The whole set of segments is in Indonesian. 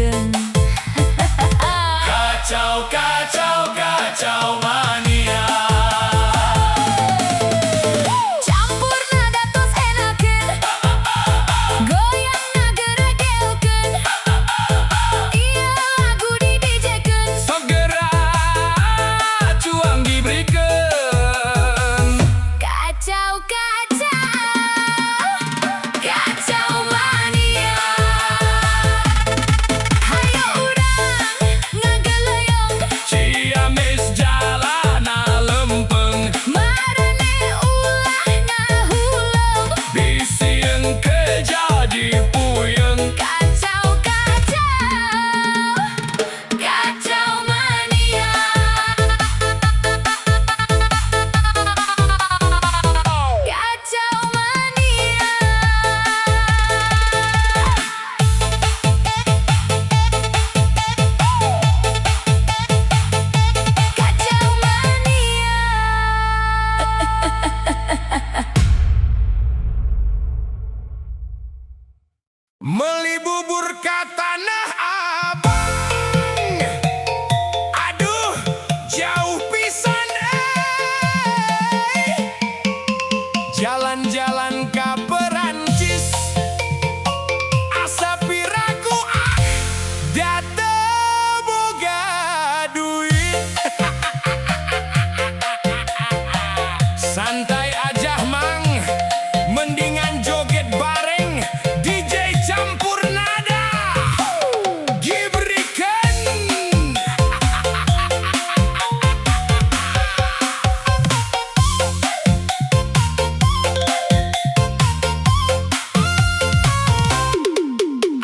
dijejekeun. Kacau, kacau, kacau mania. Campur nada tos enakeun, goyang ngageregeulkeun. Ieu lagu didijekeun. Segera cuang diberikan. Kacau, kacau, kacau mania. Hayo urang ngageuleuyeung, Ciamis jalana lempeng. marane ulah ngahuleung. Bisieun ke jadi puyeng. Kacau, kacau, kacau mania. Kacau mania. Kacau mania. Meli bubur ka Tanah Abang. Aduh, jauh pisan Jalan-jalan ka Perancis. Asa piraku da teu boga duit. Santai aja mang, mendingan joget bareng DJ campur nada. Diberikan.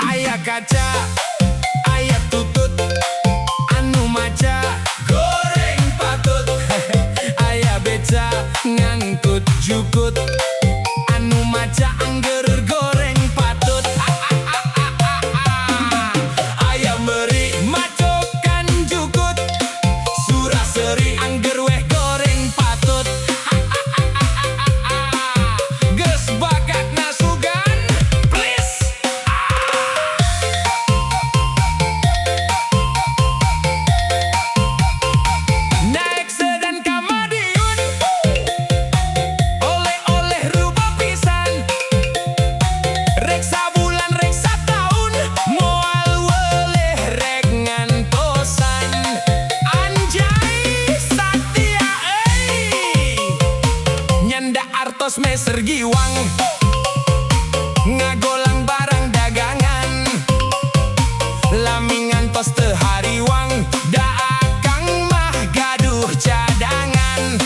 Aya kaca, aya tutut, anu maca goreng patut. Aya beca ngangkut jukut, anu maca angger goreng patut. Aya meri macokan jukut, suraseri angger weh goreng patut. Geus bakat nasugan, please. Naik sedan ka Madiun, oleh-oleh rubah pisan. Rek sabulan rek sataun, moal weleh rek ngantosan. Anjay satia nyanda artos meser giwang, ngagolang barang dagangan. Lami ngantos teu hariwang, da akang mah gaduh cadangan.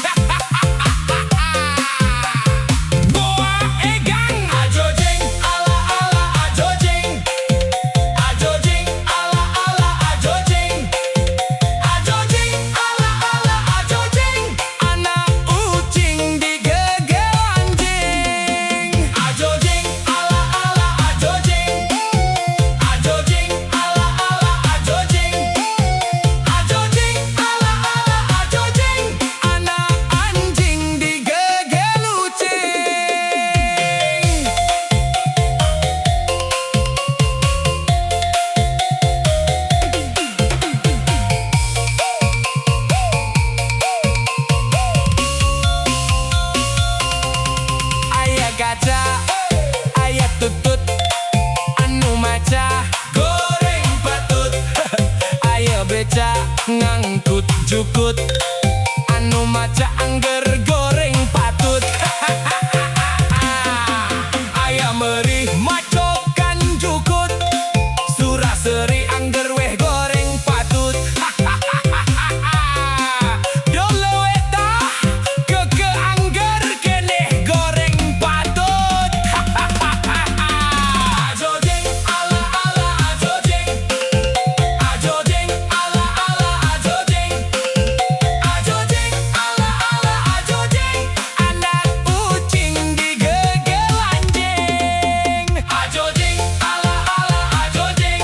Boa egang ajojeng ala ala ajojeng. Ajojeng ala ala ajojeng. Ajojeng ala ala ajojeng. Anak ucing digegel anjing. Ajojeng ala ala ajojeng. Ajojeng ala ala ajojeng. Ajojeng ala ala ajojeng. Anak anjing digegel ucing. Aya kaca, aya tutut, anu maca goreng patut. Aya beca ngangkut jukut, anu maca angger goreng patut. Aya meri macokan jukut, suraseri angger weh goreng patut. Dolo eta keke angger keneh goreng patut. Ajojeng ala ala ajojeng. Ajojeng ala ala ajojeng. Ajojeng ala ala ajojeng. Anak ucing digegel anjing. Ajojeng ala ala ajojeng.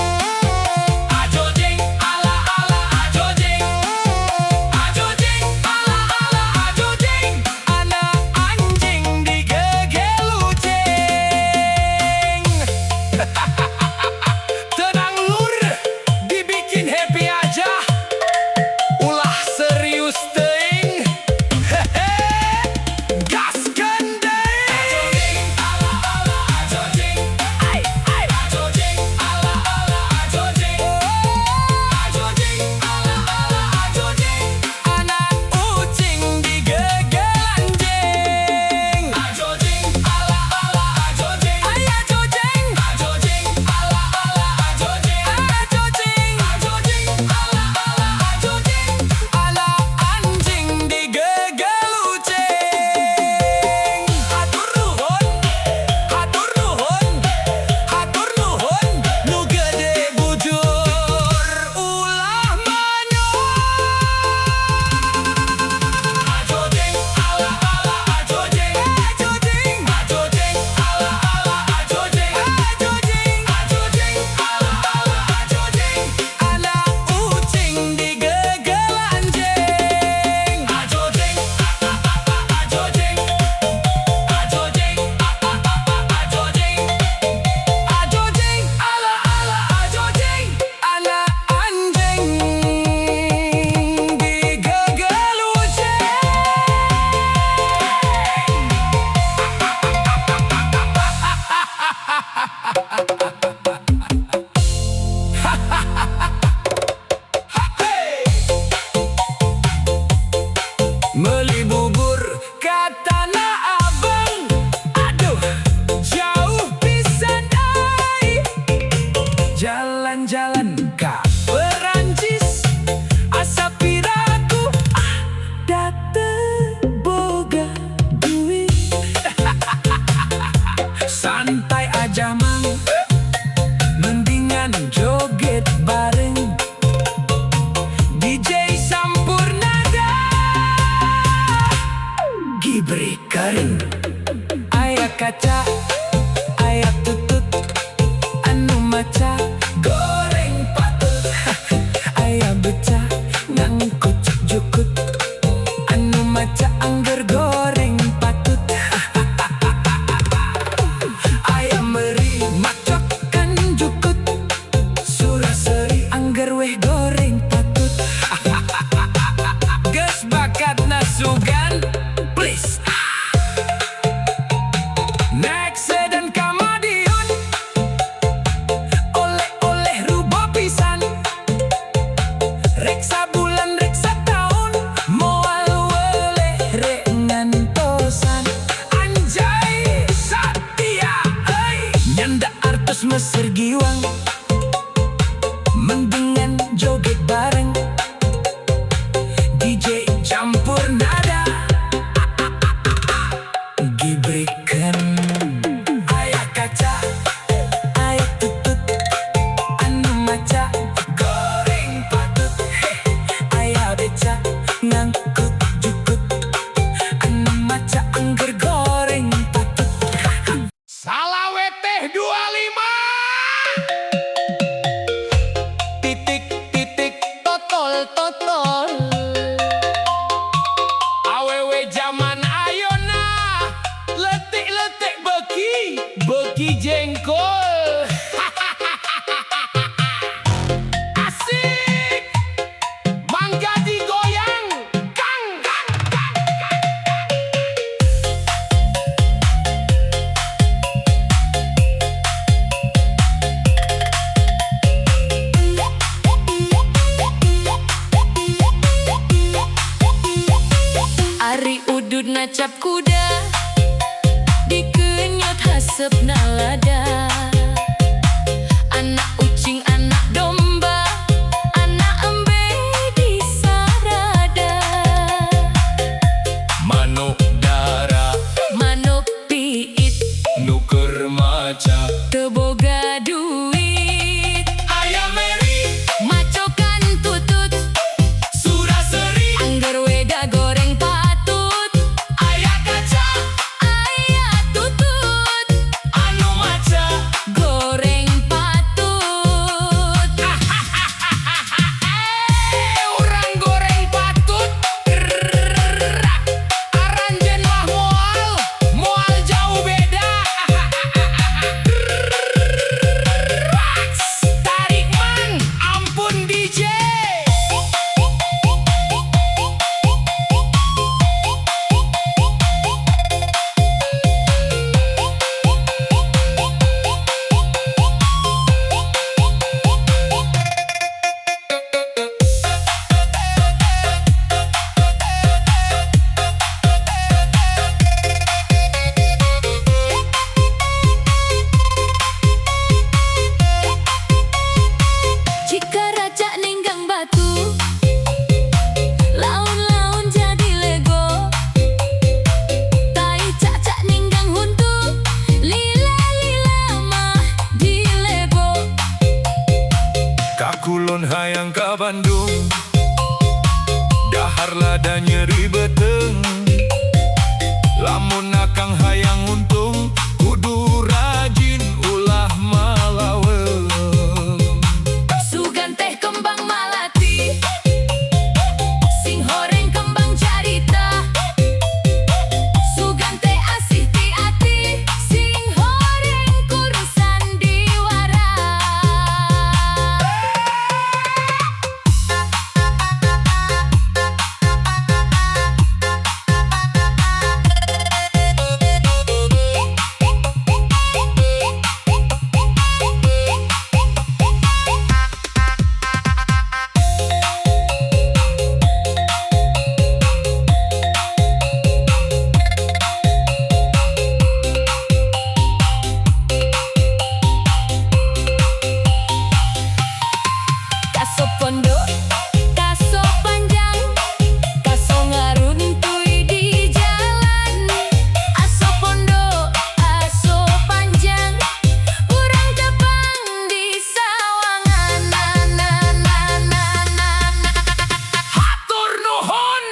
Beli bubur ke Tanah Abang, aduh jauh pisan ai. Jalan-jalan ke Perancis, asa piraku date boga duit. Santai aja mang, mendingan joget bareng DJ Sampurnada. Gibri kering, aya kaca, aya tutut, anu maca goreng patut. Aya beca ngangkut jukut, anu maca angger goreng patut. Aya meri macokan jukut, suraseri angger weh goreng patut. Geus bakat nasugan please. Next dan Kamadiun, oleh-oleh rubo pisan. Reksa bulan reksa tahun, moal weleh rek ngantosan. Anjay Satya euy, nyanda artos Mesir Giwang, mendingan joget bareng DJ campur nada. Gibrikan, aya kaca, aya tutut, anu maca goreng patut. Aya beca ngangkut jukut, anu maca angger goreng patut. Salawe teh 25 titik totol totol. Awewe zaman ayona letik-letik beki jengkol. Asik mangga digoyang kang kang kang. Ari udud ngacap kuda, dikenyot hasep nalada. Anak ucing anak domba, anak embe di sarada. Manuk dara Manuk piit, nuker maca, teboga duit. aya meri Macokan tutut, suraseri, angger weda goreng patut. aya kaca, Aya tutut, anu maca goreng patut. urang goreng patut. Aranjeun mah moal jauh beda. Tarik man, ampun DJ. Jika raja ninggang batu, laun-laun jadi lego. Tai cacak ninggang huntu, lila-lila mah di lebo. Kakulon hayang ka Bandung, dahar lada nyeri beteng. Lamun akang hayang untung, kudu rajin ulah malaweng. Sugan teh kembang malati, sing horeng kembang carita. Sugan teh asih ti ati, sing horeng kurusan diwara. Kaso pondok, kaso panjang, kaso ngaruntui di jalan. Aso pondok, aso panjang, urang tepang di sawangan. Hatur nuhun.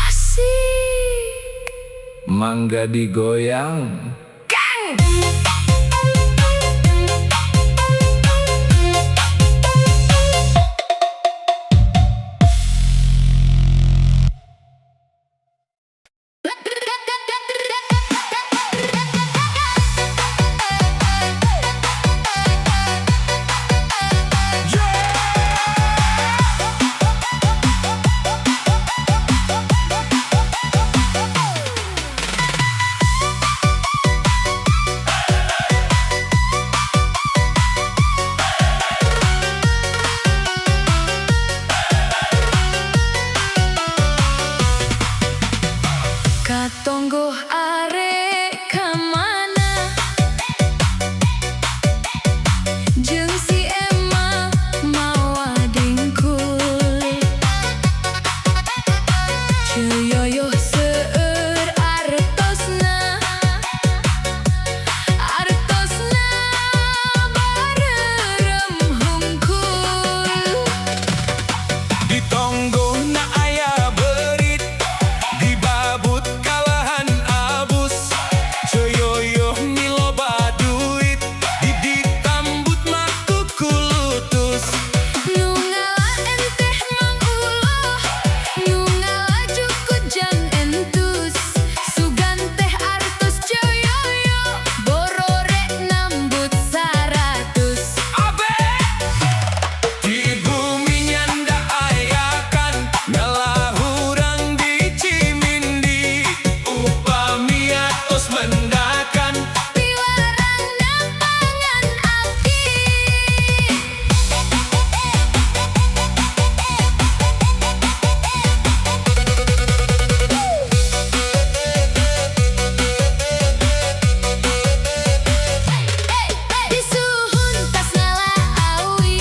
Asik. Mangga digoyang. Katonggo arek kemana? Jeung si Emma mawa dengkul. Ceyoyoh seueur artosna, artosna barerem hungkul. Di tonggo na aya berit, di babut kalahan abus. Ceyoyoh miloba duit, di tambut mah kukulutus. Nu ngalah enteh mang uloh, nu ngalah jukut jang entus. Sugan teh artos ceyoyo, borore nambut 100. Abe di bumi nyanda ayakan, ngalahurang di Cimindi. Upami atos mendakan, Pilarang nampangan abdi. Disuhun tas ngalaawi,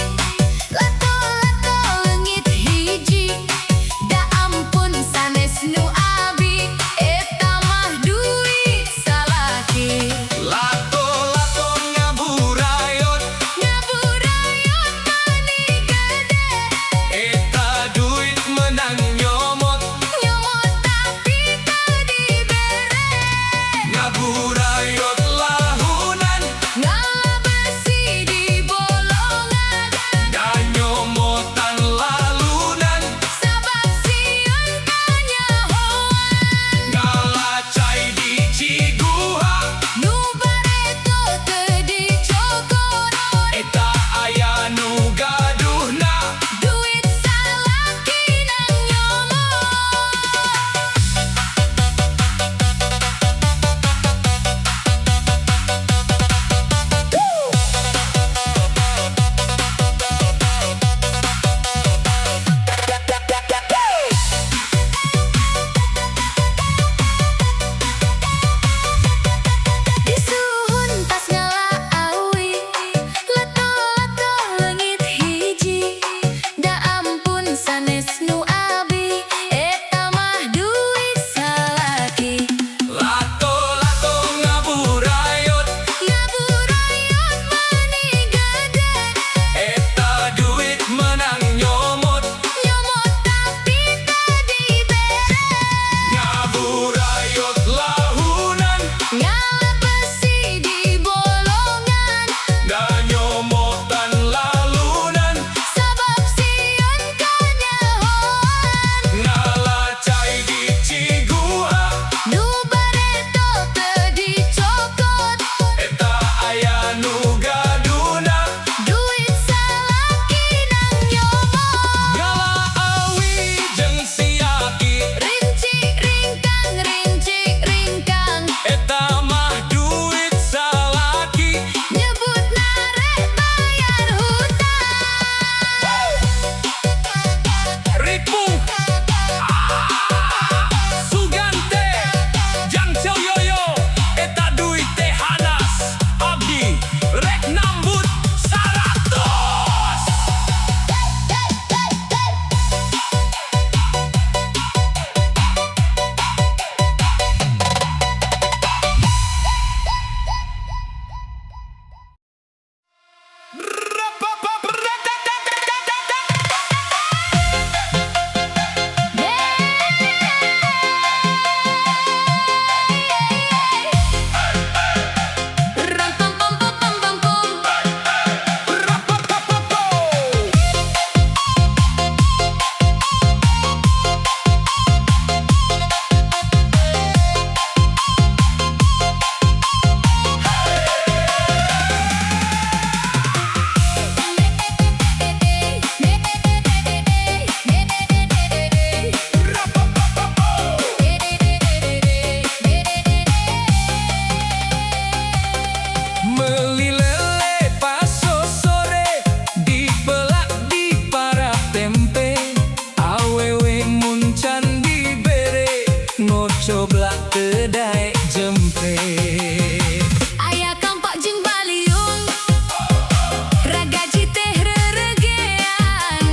lato-lato leungit hiji. Da ampun sanes nu abi, eta mah duit salaki. lato-lato ngaburayot, Ngaburayot mani gede, eta duit menang nyomot. nyomot tapi teu dibere. Ngaburayot lahunan, Ngalah besi di bolongan, dan nyomotan lalunan. sabab sieun kanyahoan. Ngalacai di Ciguha, Nu bareto teu dicokot, eta aya nu gaduhna. duit salaki nang nyomot. Disuhun tas ngalaawi, lato-lato leungit hiji. Da ampun sanes nu abi, eta mah duit salaki. Lato-lato ngaburayot, Ngaburayot mani gede, eta duit menang nyomot. nyomot tapi teu dibere. Ngaburayot lahunan, Ngalah besi di bolongan, dan nyomotan lalunan. sabab sieun kanyahoan. Ngalacai di Ciguha, Nu bareto teu dicokot, eta aya nu gaduhna. duit salaki nang nyomot. Ngalaawi jeung si Aki, Rinci ringkang, rinci ringkang. coblak kedai jempret. Aya kampak jeung baliung ragaji teh reregean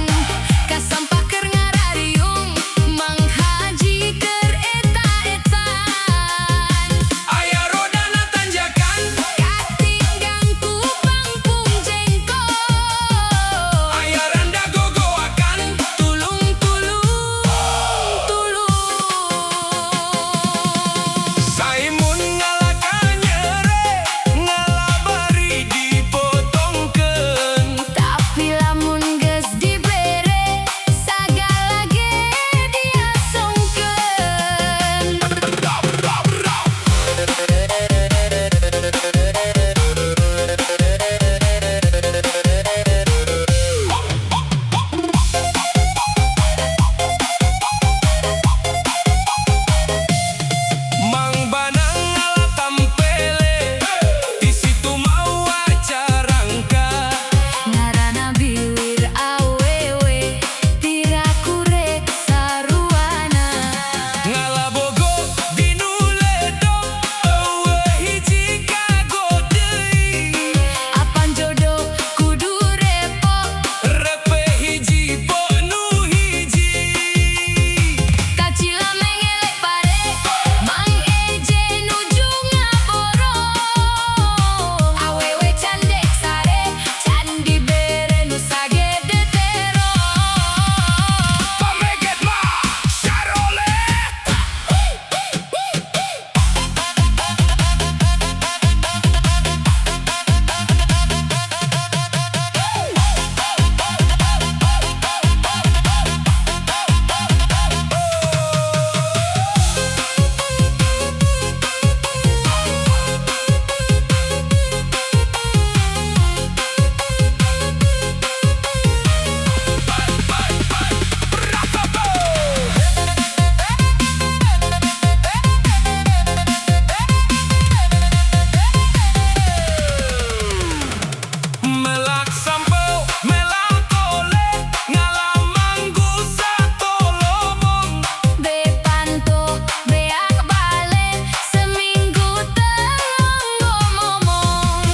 kasampah keur ngarariung Mang Haji keur eta-etaan. Aya rodana tanjakan, Katinggang ku pangpung jengkol. aya randa gogoakan, Tulung tulung tulung. saimun ngalaka nyere, ngalabari dipotongkeun. Tapi lamun geus dibere sagala ge diasongkeun. Mang Banang ngalah tampele, di situ mau acarangka. Ngaranna biwir awewe tirakurek saruana. Ngalah bogo dinu ledok, eueuh hiji kago deui. Apan jodoh kudu repot Repe hiji po nu hiji. kacila mengelek pare Mang Eje nuju ngaboro. Awewe candek sare can dibere nu sagede tero. Pameget mah sarole. Melak sampel, melak tole, ngalah manggu satolomong. Bepanto beak balen seminggu telung ngomong.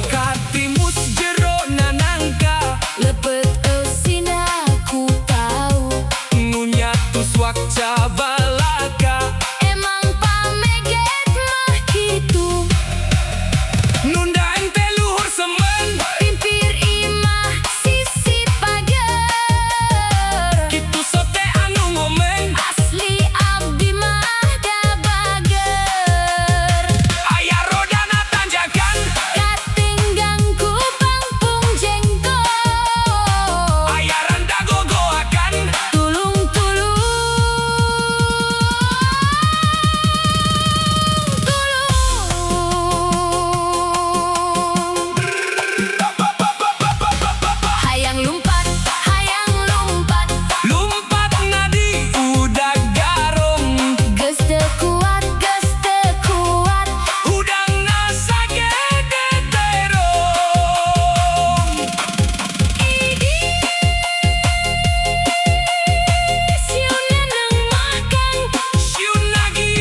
Katimus jero nanangka, Lepet eusina ku tau nu nyatus wakca balaka. emang pameget mah kitu. Nunda ente luhur semen, Pimpir imah sisi pager. kitu sote anu ngomeng. Asli abdi mah da bager. Aya rodana tanjakan, Katinggang ku pangpung jengkol. aya randa gogoakan. Tulung tulung tulung. Hayang lumpat, hayang lumpat. Lumpat nadi udah garong, Geus teu kuat, geus teu kuat. udang nasa gede terong. Siuna nang makan. Siun lagi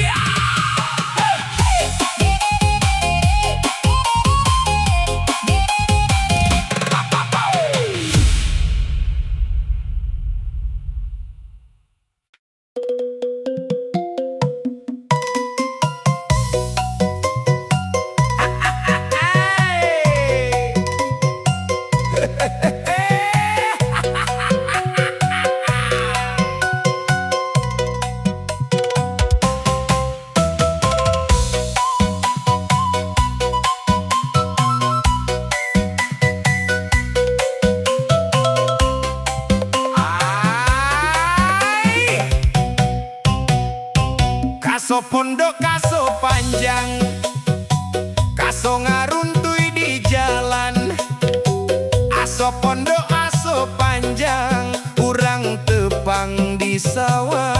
Kaso pondok, kaso panjang, kaso ngaruntuy di jalan. Aso pondok, aso panjang, urang tepang di sawah.